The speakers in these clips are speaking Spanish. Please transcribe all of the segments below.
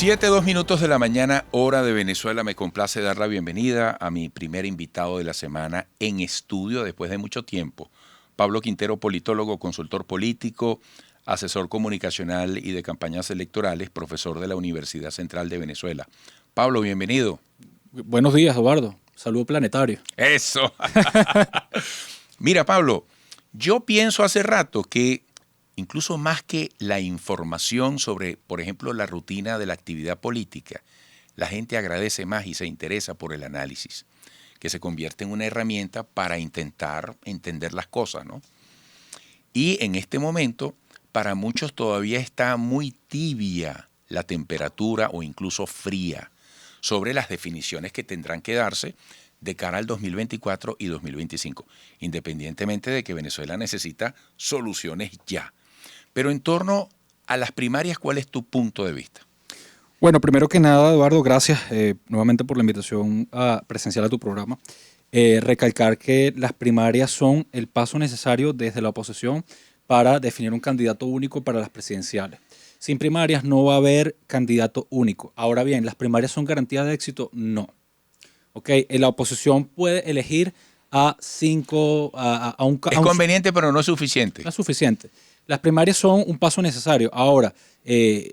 7:02 de la mañana, hora de Venezuela. Me complace dar la bienvenida a mi primer invitado de la semana en estudio después de mucho tiempo. Pablo Quintero, politólogo, consultor político, asesor comunicacional y de campañas electorales, profesor de la Universidad Central de Venezuela. Pablo, bienvenido. Buenos días, Eduardo. Saludo planetario. ¡Eso! Mira, Pablo, yo pienso hace rato que incluso más que la información sobre, por ejemplo, la rutina de la actividad política, la gente agradece más y se interesa por el análisis, que se convierte en una herramienta para intentar entender las cosas, ¿no? Y en este momento, para muchos todavía está muy tibia la temperatura o incluso fría sobre las definiciones que tendrán que darse de cara al 2024 y 2025, independientemente de que Venezuela necesita soluciones ya. Pero en torno a las primarias, ¿cuál es tu punto de vista? Bueno, primero que nada, Eduardo, gracias nuevamente por la invitación presencial a tu programa. Recalcar que las primarias son el paso necesario desde la oposición para definir un candidato único para las presidenciales. Sin primarias no va a haber candidato único. Ahora bien, ¿las primarias son garantía de éxito? No. ¿Okay? La oposición puede elegir a cinco, a un... Es conveniente, pero no es suficiente. No es suficiente. Las primarias son un paso necesario. Ahora,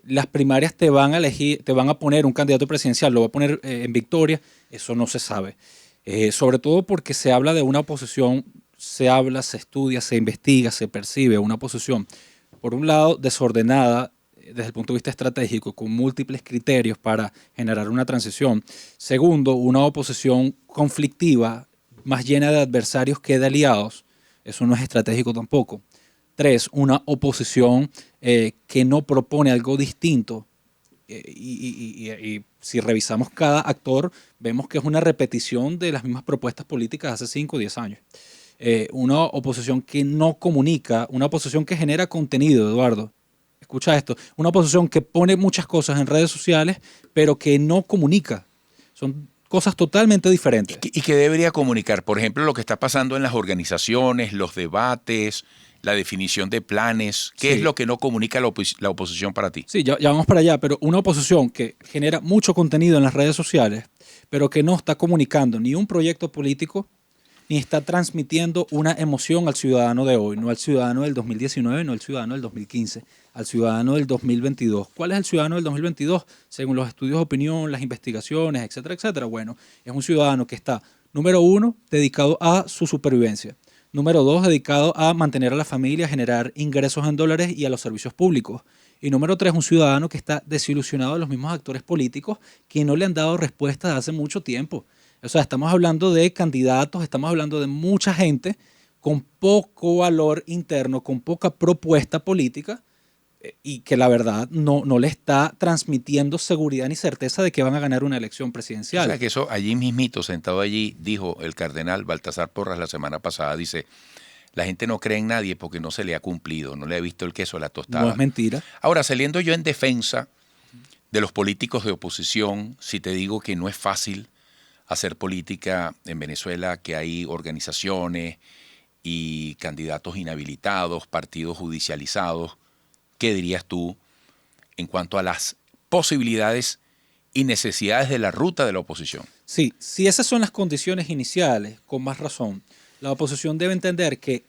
las primarias te van a elegir, te van a poner un candidato presidencial, lo va a poner en victoria, eso no se sabe. Sobre todo porque se habla de una oposición, se habla, se estudia, se investiga, se percibe una oposición, por un lado, desordenada desde el punto de vista estratégico, con múltiples criterios para generar una transición. Segundo, una oposición conflictiva, más llena de adversarios que de aliados. Eso no es estratégico tampoco. 3, una oposición que no propone algo distinto. Y si revisamos cada actor, vemos que es una repetición de las mismas propuestas políticas hace 5 o 10 años. Una oposición que no comunica, una oposición que genera contenido, Eduardo. Escucha esto, una oposición que pone muchas cosas en redes sociales, pero que no comunica. Son cosas totalmente diferentes. ¿Y qué debería comunicar? Por ejemplo, lo que está pasando en las organizaciones, los debates, la definición de planes. ¿Qué es lo que no comunica la oposición para ti? Sí, ya vamos para allá, pero una oposición que genera mucho contenido en las redes sociales, pero que no está comunicando ni un proyecto político, ni está transmitiendo una emoción al ciudadano de hoy, no al ciudadano del 2019, no al ciudadano del 2015, al ciudadano del 2022. ¿Cuál es el ciudadano del 2022? Según los estudios de opinión, las investigaciones, etcétera, etcétera. Bueno, es un ciudadano que está, número 1, dedicado a su supervivencia. Número 2, dedicado a mantener a la familia, a generar ingresos en dólares y a los servicios públicos. Y número 3, un ciudadano que está desilusionado de los mismos actores políticos que no le han dado respuestas hace mucho tiempo. O sea, estamos hablando de candidatos, estamos hablando de mucha gente con poco valor interno, con poca propuesta política y que la verdad no le está transmitiendo seguridad ni certeza de que van a ganar una elección presidencial. O sea, que eso allí mismito, sentado allí, dijo el cardenal Baltasar Porras la semana pasada, dice, la gente no cree en nadie porque no se le ha cumplido, no le ha visto el queso a la tostada. No es mentira. Ahora, saliendo yo en defensa de los políticos de oposición, si te digo que no es fácil hacer política en Venezuela, que hay organizaciones y candidatos inhabilitados, partidos judicializados, ¿qué dirías tú en cuanto a las posibilidades y necesidades de la ruta de la oposición? Sí, si esas son las condiciones iniciales, con más razón, la oposición debe entender que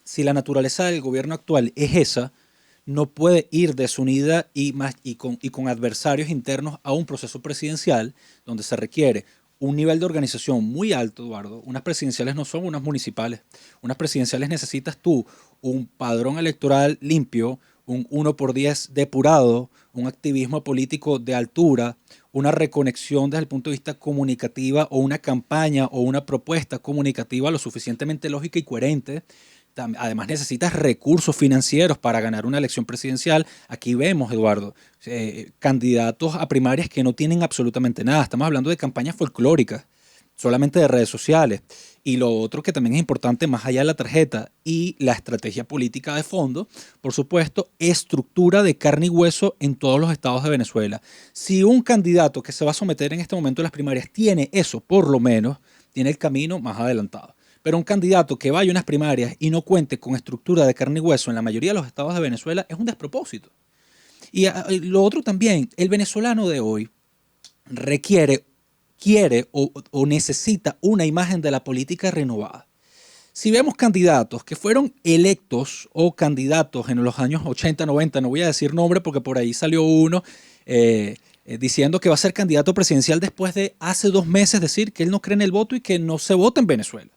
si la naturaleza del gobierno actual es esa, no puede ir desunida y con adversarios internos a un proceso presidencial donde se requiere un nivel de organización muy alto, Eduardo. Unas presidenciales no son unas municipales. Unas presidenciales necesitas tú un padrón electoral limpio, un 1/10 depurado, un activismo político de altura, una reconexión desde el punto de vista comunicativa o una campaña o una propuesta comunicativa lo suficientemente lógica y coherente. Además necesitas recursos financieros para ganar una elección presidencial. Aquí vemos, Eduardo, candidatos a primarias que no tienen absolutamente nada. Estamos hablando de campañas folclóricas, solamente de redes sociales. Y lo otro que también es importante, más allá de la tarjeta y la estrategia política de fondo, por supuesto, estructura de carne y hueso en todos los estados de Venezuela. Si un candidato que se va a someter en este momento a las primarias tiene eso, por lo menos, tiene el camino más adelantado. Pero un candidato que vaya a unas primarias y no cuente con estructura de carne y hueso en la mayoría de los estados de Venezuela es un despropósito. Y lo otro también, el venezolano de hoy quiere o necesita una imagen de la política renovada. Si vemos candidatos que fueron electos o candidatos en los años 80, 90, no voy a decir nombre porque por ahí salió uno diciendo que va a ser candidato presidencial después de hace 2 meses decir que él no cree en el voto y que no se vota en Venezuela.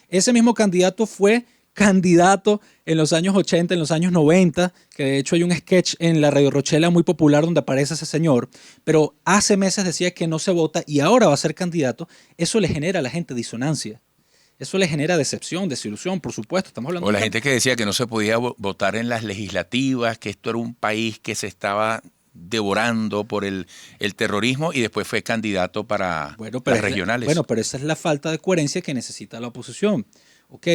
Ese mismo candidato fue candidato en los años 80, en los años 90, que de hecho hay un sketch en la Radio Rochela muy popular donde aparece ese señor, pero hace meses decía que no se vota y ahora va a ser candidato. Eso le genera a la gente disonancia. Eso le genera decepción, desilusión, por supuesto. Estamos hablando O la gente que decía que no se podía votar en las legislativas, que esto era un país que se estaba devorando por el terrorismo y después fue candidato para las regionales. Bueno, pero esa es la falta de coherencia que necesita la oposición. ¿Ok?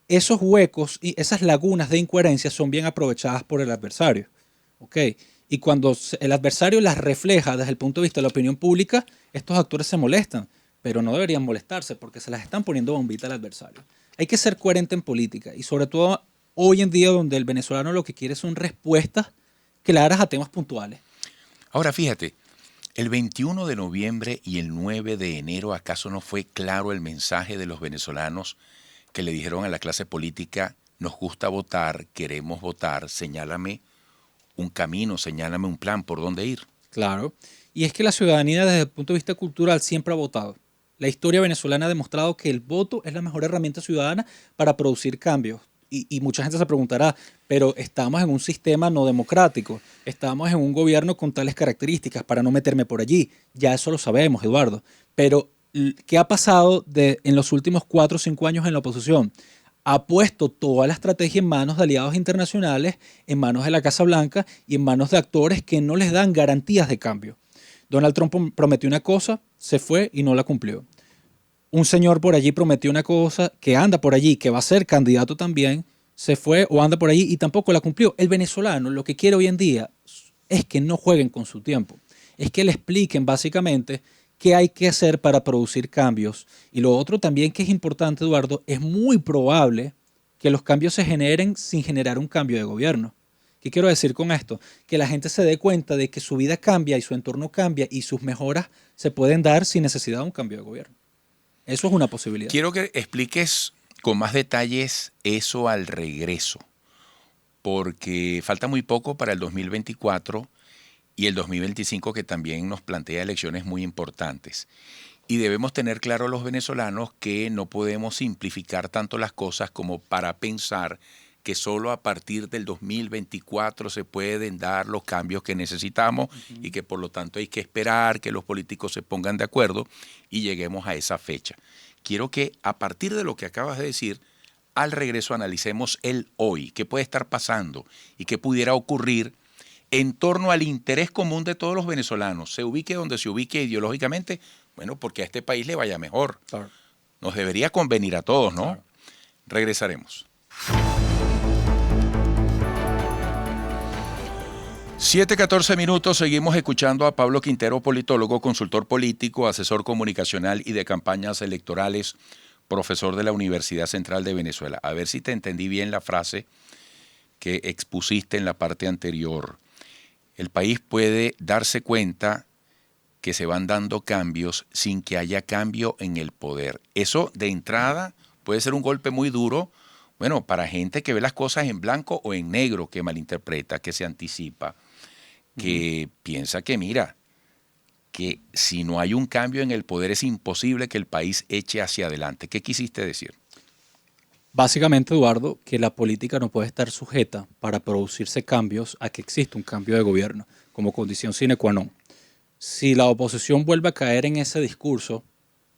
Esos huecos y esas lagunas de incoherencia son bien aprovechadas por el adversario. ¿Ok? Y cuando el adversario las refleja desde el punto de vista de la opinión pública, estos actores se molestan, pero no deberían molestarse porque se las están poniendo bombita al adversario. Hay que ser coherente en política y sobre todo hoy en día donde el venezolano lo que quiere son respuestas claras a temas puntuales. Ahora fíjate, el 21 de noviembre y el 9 de enero, ¿acaso no fue claro el mensaje de los venezolanos que le dijeron a la clase política, nos gusta votar, queremos votar, señálame un camino, señálame un plan por dónde ir? Claro. Y es que la ciudadanía desde el punto de vista cultural siempre ha votado. La historia venezolana ha demostrado que el voto es la mejor herramienta ciudadana para producir cambios. Y mucha gente se preguntará, pero estamos en un sistema no democrático, estamos en un gobierno con tales características, para no meterme por allí. Ya eso lo sabemos, Eduardo. Pero, ¿qué ha pasado en los últimos 4 o 5 años en la oposición? Ha puesto toda la estrategia en manos de aliados internacionales, en manos de la Casa Blanca y en manos de actores que no les dan garantías de cambio. Donald Trump prometió una cosa, se fue y no la cumplió. Un señor por allí prometió una cosa, que anda por allí, que va a ser candidato también, se fue o anda por allí y tampoco la cumplió. El venezolano lo que quiere hoy en día es que no jueguen con su tiempo, es que le expliquen básicamente qué hay que hacer para producir cambios. Y lo otro también que es importante, Eduardo, es muy probable que los cambios se generen sin generar un cambio de gobierno. ¿Qué quiero decir con esto? Que la gente se dé cuenta de que su vida cambia y su entorno cambia y sus mejoras se pueden dar sin necesidad de un cambio de gobierno. Eso es una posibilidad. Quiero que expliques con más detalles eso al regreso, porque falta muy poco para el 2024 y el 2025 que también nos plantea elecciones muy importantes. Y debemos tener claro los venezolanos que no podemos simplificar tanto las cosas como para pensar que solo a partir del 2024 se pueden dar los cambios que necesitamos y que por lo tanto hay que esperar que los políticos se pongan de acuerdo y lleguemos a esa fecha. Quiero que a partir de lo que acabas de decir, al regreso analicemos el hoy, qué puede estar pasando y qué pudiera ocurrir en torno al interés común de todos los venezolanos, se ubique donde se ubique ideológicamente, bueno, porque a este país le vaya mejor. Claro. Nos debería convenir a todos, ¿no? Claro. Regresaremos. 7:14 minutos, seguimos escuchando a Pablo Quintero, politólogo, consultor político, asesor comunicacional y de campañas electorales, profesor de la Universidad Central de Venezuela. A ver si te entendí bien la frase que expusiste en la parte anterior. El país puede darse cuenta que se van dando cambios sin que haya cambio en el poder. Eso de entrada puede ser un golpe muy duro, bueno, para gente que ve las cosas en blanco o en negro, que malinterpreta, que se anticipa, que piensa que mira, que si no hay un cambio en el poder es imposible que el país eche hacia adelante. ¿Qué quisiste decir? Básicamente, Eduardo, que la política no puede estar sujeta para producirse cambios a que exista un cambio de gobierno como condición sine qua non. Si la oposición vuelve a caer en ese discurso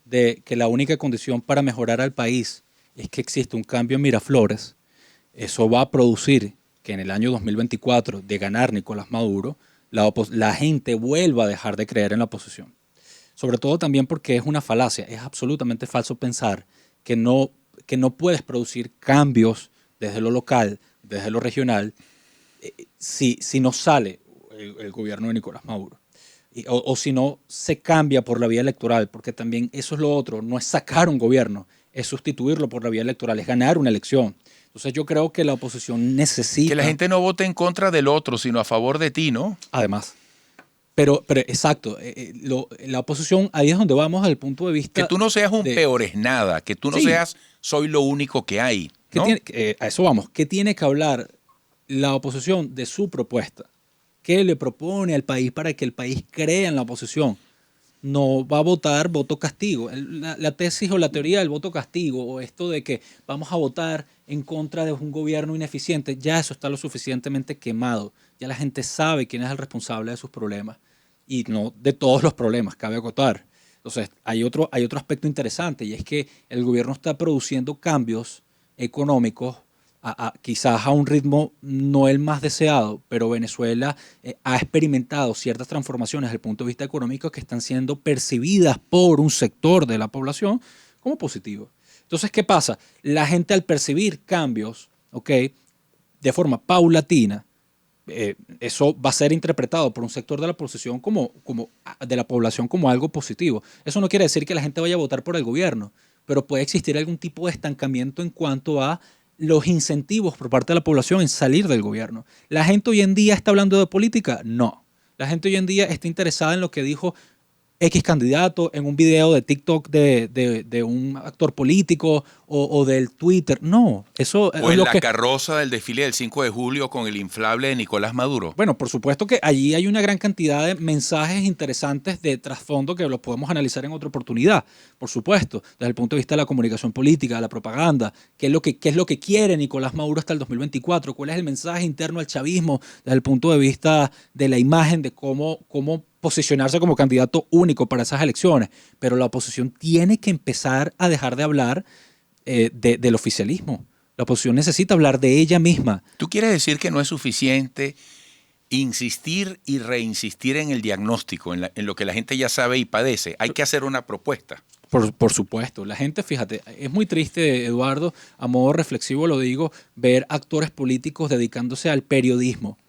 de que la única condición para mejorar al país es que exista un cambio en Miraflores, eso va a producir que en el año 2024, de ganar Nicolás Maduro, la gente vuelva a dejar de creer en la oposición. Sobre todo también porque es una falacia, es absolutamente falso pensar que no puedes producir cambios desde lo local, desde lo regional, si no sale el gobierno de Nicolás Maduro. O si no se cambia por la vía electoral, porque también eso es lo otro, no es sacar un gobierno, es sustituirlo por la vía electoral, es ganar una elección. Entonces yo creo que la oposición necesita... Que la gente no vote en contra del otro, sino a favor de ti, ¿no? Además. Pero exacto, la oposición, ahí es donde vamos desde el punto de vista... Que tú no seas un peores nada, que tú no Sí. seas soy lo único que hay, ¿no? A eso vamos. ¿Qué tiene que hablar la oposición de su propuesta? ¿Qué le propone al país para que el país crea en la oposición? No va a votar voto castigo. La tesis o la teoría del voto castigo, o esto de que vamos a votar en contra de un gobierno ineficiente, ya eso está lo suficientemente quemado. Ya la gente sabe quién es el responsable de sus problemas y no de todos los problemas, cabe acotar. Entonces, hay otro aspecto interesante, y es que el gobierno está produciendo cambios económicos quizás a un ritmo no el más deseado, pero Venezuela ha experimentado ciertas transformaciones desde el punto de vista económico que están siendo percibidas por un sector de la población como positivas. Entonces, ¿qué pasa? La gente, al percibir cambios, ¿ok?, de forma paulatina, eso va a ser interpretado por un sector de la oposición de la población como algo positivo. Eso no quiere decir que la gente vaya a votar por el gobierno, pero puede existir algún tipo de estancamiento en cuanto a los incentivos por parte de la población en salir del gobierno. ¿La gente hoy en día está hablando de política? No. La gente hoy en día está interesada en lo que dijo X candidato, en un video de TikTok de un actor político o del Twitter. No, eso O es en lo la que... carroza del desfile del 5 de julio con el inflable de Nicolás Maduro. Bueno, por supuesto que allí hay una gran cantidad de mensajes interesantes de trasfondo que los podemos analizar en otra oportunidad, por supuesto, desde el punto de vista de la comunicación política, de la propaganda, qué es lo que quiere Nicolás Maduro hasta el 2024, cuál es el mensaje interno al chavismo desde el punto de vista de la imagen, de cómo posicionarse como candidato único para esas elecciones. Pero la oposición tiene que empezar a dejar de hablar del oficialismo. La oposición necesita hablar de ella misma. ¿Tú quieres decir que no es suficiente insistir y reinsistir en el diagnóstico, en lo que la gente ya sabe y padece? Hay que hacer una propuesta. Por supuesto. La gente, fíjate, es muy triste, Eduardo, a modo reflexivo lo digo, ver actores políticos dedicándose al periodismo.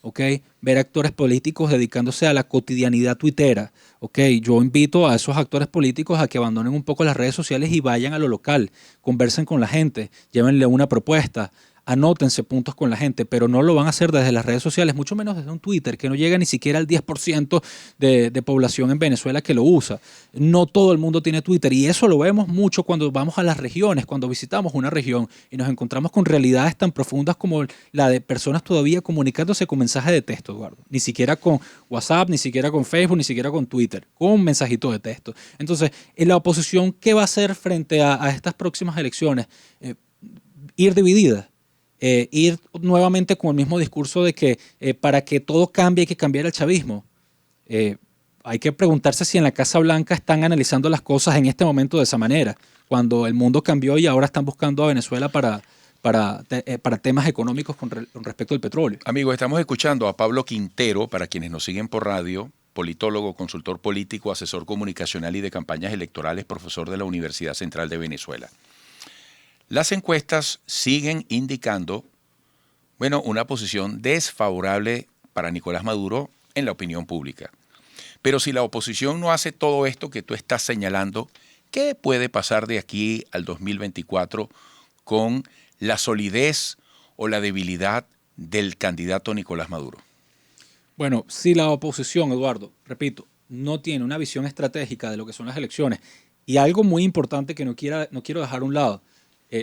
¿Ok? Ver actores políticos dedicándose a la cotidianidad tuitera. ¿Ok? Yo invito a esos actores políticos a que abandonen un poco las redes sociales y vayan a lo local, conversen con la gente, llévenle una propuesta, anótense puntos con la gente, pero no lo van a hacer desde las redes sociales, mucho menos desde un Twitter, que no llega ni siquiera al 10% de población en Venezuela que lo usa. No todo el mundo tiene Twitter, y eso lo vemos mucho cuando vamos a las regiones, cuando visitamos una región y nos encontramos con realidades tan profundas como la de personas todavía comunicándose con mensajes de texto, Eduardo. Ni siquiera con WhatsApp, ni siquiera con Facebook, ni siquiera con Twitter, con un mensajito de texto. Entonces, la oposición, ¿qué va a hacer frente a estas próximas elecciones? Ir dividida. Ir nuevamente con el mismo discurso de que para que todo cambie hay que cambiar el chavismo. Hay que preguntarse si en la Casa Blanca están analizando las cosas en este momento de esa manera, cuando el mundo cambió y ahora están buscando a Venezuela para temas económicos con respecto al petróleo. Amigos, estamos escuchando a Pablo Quintero, para quienes nos siguen por radio, politólogo, consultor político, asesor comunicacional y de campañas electorales, profesor de la Universidad Central de Venezuela. Las encuestas siguen indicando, una posición desfavorable para Nicolás Maduro en la opinión pública. Pero si la oposición no hace todo esto que tú estás señalando, ¿qué puede pasar de aquí al 2024 con la solidez o la debilidad del candidato Nicolás Maduro? Bueno, si la oposición, Eduardo, repito, no tiene una visión estratégica de lo que son las elecciones, y algo muy importante que no quiero dejar a un lado,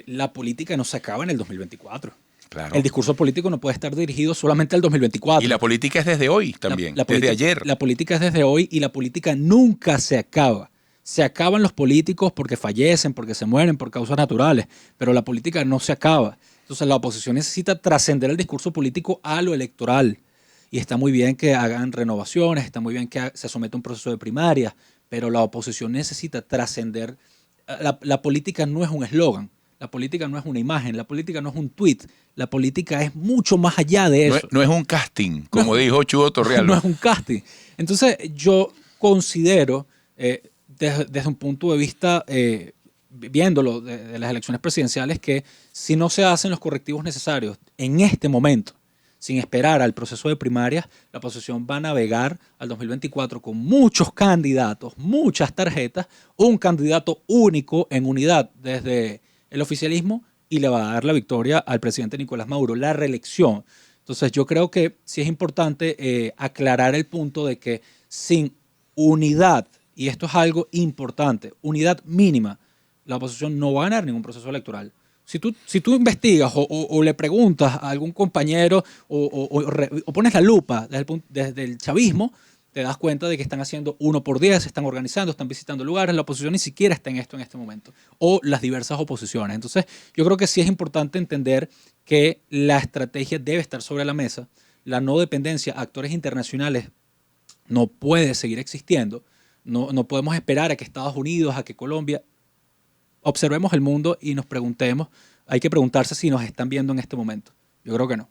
la política no se acaba en el 2024. Claro. El discurso político no puede estar dirigido solamente al 2024. Y la política es desde hoy también, desde ayer. La política es desde hoy, y la política nunca se acaba. Se acaban los políticos porque fallecen, porque se mueren por causas naturales, pero la política no se acaba. Entonces la oposición necesita trascender el discurso político a lo electoral. Y está muy bien que hagan renovaciones, está muy bien que se someta a un proceso de primaria, pero la oposición necesita trascender. La política no es un eslogan. La política no es una imagen, la política no es un tweet, la política es mucho más allá de eso. No es un casting, como dijo Chugo Torrealba. No es un casting. Entonces yo considero, desde un punto de vista, viéndolo de las elecciones presidenciales, que si no se hacen los correctivos necesarios en este momento, sin esperar al proceso de primarias, la oposición va a navegar al 2024 con muchos candidatos, muchas tarjetas, un candidato único en unidad desde el oficialismo y le va a dar la victoria al presidente Nicolás Maduro, la reelección. Entonces yo creo que sí es importante aclarar el punto de que sin unidad, y esto es algo importante, unidad mínima, la oposición no va a ganar ningún proceso electoral. Si tú investigas o le preguntas a algún compañero o pones la lupa desde el chavismo, te das cuenta de que están haciendo 1 por 10, se están organizando, están visitando lugares, la oposición ni siquiera está en esto en este momento, o las diversas oposiciones. Entonces, yo creo que sí es importante entender que la estrategia debe estar sobre la mesa, la no dependencia a actores internacionales no puede seguir existiendo, no podemos esperar a que Estados Unidos, a que Colombia, observemos el mundo y nos preguntemos, hay que preguntarse si nos están viendo en este momento. Yo creo que no.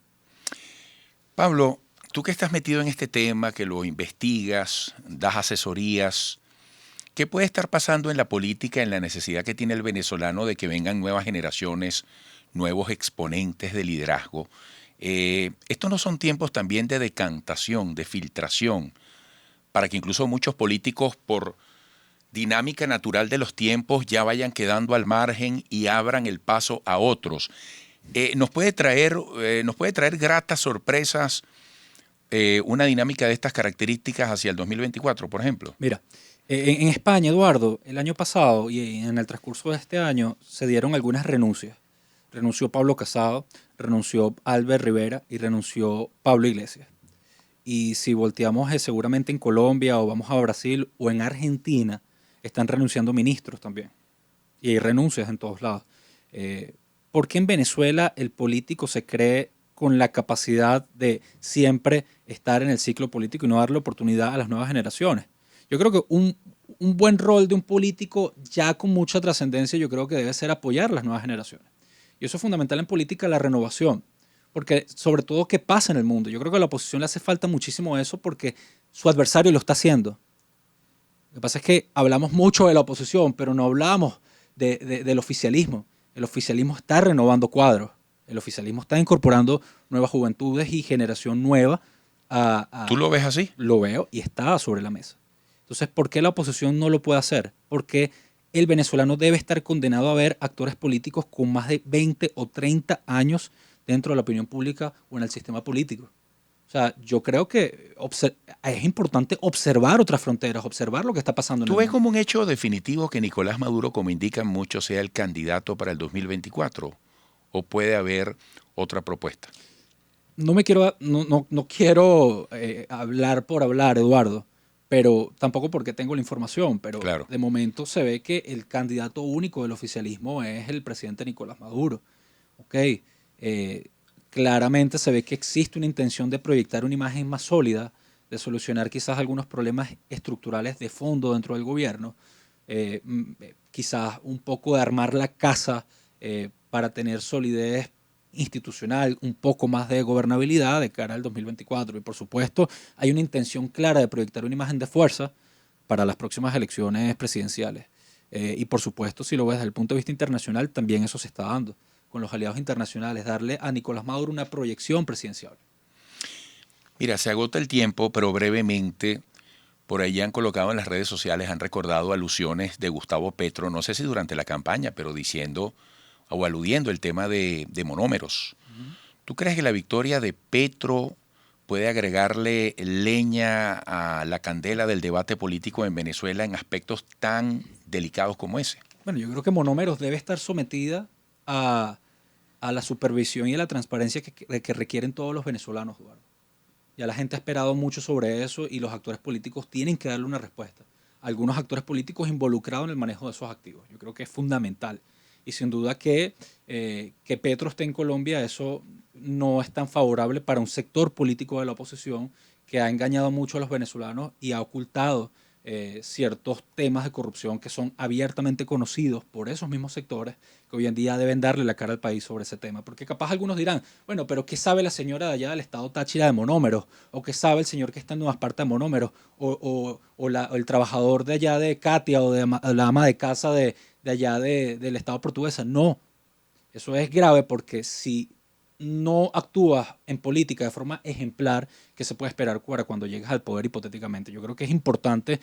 Pablo, tú que estás metido en este tema, que lo investigas, das asesorías, ¿qué puede estar pasando en la política, en la necesidad que tiene el venezolano de que vengan nuevas generaciones, nuevos exponentes de liderazgo? Estos no son tiempos también de decantación, de filtración, para que incluso muchos políticos por dinámica natural de los tiempos ya vayan quedando al margen y abran el paso a otros. Nos puede traer gratas sorpresas una dinámica de estas características hacia el 2024, por ejemplo. Mira, en España, Eduardo, el año pasado y en el transcurso de este año se dieron algunas renuncias. Renunció Pablo Casado, renunció Albert Rivera y renunció Pablo Iglesias. Y si volteamos seguramente en Colombia o vamos a Brasil o en Argentina, están renunciando ministros también. Y hay renuncias en todos lados. ¿Por qué en Venezuela el político se cree con la capacidad de siempre estar en el ciclo político y no darle oportunidad a las nuevas generaciones? Yo creo que un buen rol de un político ya con mucha trascendencia, yo creo que debe ser apoyar a las nuevas generaciones. Y eso es fundamental en política, la renovación. Porque sobre todo, ¿qué pasa en el mundo? Yo creo que a la oposición le hace falta muchísimo eso porque su adversario lo está haciendo. Lo que pasa es que hablamos mucho de la oposición, pero no hablamos del oficialismo. El oficialismo está renovando cuadros. El oficialismo está incorporando nuevas juventudes y generación nueva. ¿Tú lo ves así? Lo veo y está sobre la mesa. Entonces, ¿por qué la oposición no lo puede hacer? Porque el venezolano debe estar condenado a ver actores políticos con más de 20 o 30 años dentro de la opinión pública o en el sistema político. O sea, yo creo que es importante observar otras fronteras, observar lo que está pasando en el ¿Tú ves mundo. como un hecho definitivo que Nicolás Maduro, como indican muchos, sea el candidato para el 2024? ¿O puede haber otra propuesta? No quiero hablar por hablar, Eduardo, pero tampoco porque tengo la información, pero Claro. de momento se ve que el candidato único del oficialismo es el presidente Nicolás Maduro. Ok, claramente se ve que existe una intención de proyectar una imagen más sólida, de solucionar quizás algunos problemas estructurales de fondo dentro del gobierno, quizás un poco de armar la casa para tener solidez institucional, un poco más de gobernabilidad de cara al 2024. Y por supuesto hay una intención clara de proyectar una imagen de fuerza para las próximas elecciones presidenciales. Y por supuesto, si lo ves desde el punto de vista internacional, también eso se está dando con los aliados internacionales, darle a Nicolás Maduro una proyección presidencial. Mira, se agota el tiempo, pero brevemente, por ahí han colocado en las redes sociales, han recordado alusiones de Gustavo Petro, no sé si durante la campaña, pero diciendo o aludiendo el tema de monómeros. ¿Tú crees que la victoria de Petro puede agregarle leña a la candela del debate político en Venezuela en aspectos tan delicados como ese? Bueno, yo creo que Monómeros debe estar sometida a la supervisión y a la transparencia que requieren todos los venezolanos, Eduardo. Ya la gente ha esperado mucho sobre eso y los actores políticos tienen que darle una respuesta. Algunos actores políticos involucrados en el manejo de esos activos. Yo creo que es fundamental. Y sin duda que Petro esté en Colombia, eso no es tan favorable para un sector político de la oposición que ha engañado mucho a los venezolanos y ha ocultado ciertos temas de corrupción que son abiertamente conocidos por esos mismos sectores que hoy en día deben darle la cara al país sobre ese tema. Porque capaz algunos dirán, bueno, pero ¿qué sabe la señora de allá del estado Táchira de monómeros? ¿O qué sabe el señor que está en Nueva Esparta de monómeros? ¿O el trabajador de allá de Katia o de la ama de casa de allá del estado portuguesa? No, eso es grave porque si no actúas en política de forma ejemplar, ¿qué se puede esperar para cuando llegues al poder hipotéticamente? Yo creo que es importante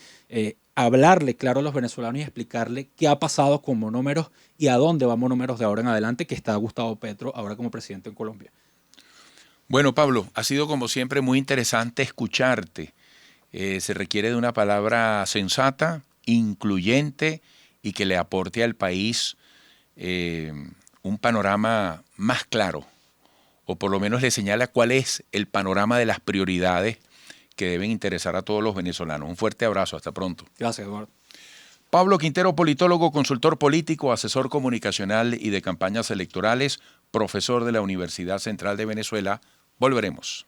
hablarle claro a los venezolanos y explicarle qué ha pasado con Monómeros y a dónde va Monómeros de ahora en adelante, que está Gustavo Petro ahora como presidente en Colombia. Bueno, Pablo, ha sido como siempre muy interesante escucharte. Se requiere de una palabra sensata, incluyente y que le aporte al país un panorama más claro, o por lo menos le señala cuál es el panorama de las prioridades que deben interesar a todos los venezolanos. Un fuerte abrazo, hasta pronto. Gracias, Eduardo. Pablo Quintero, politólogo, consultor político, asesor comunicacional y de campañas electorales, profesor de la Universidad Central de Venezuela. Volveremos.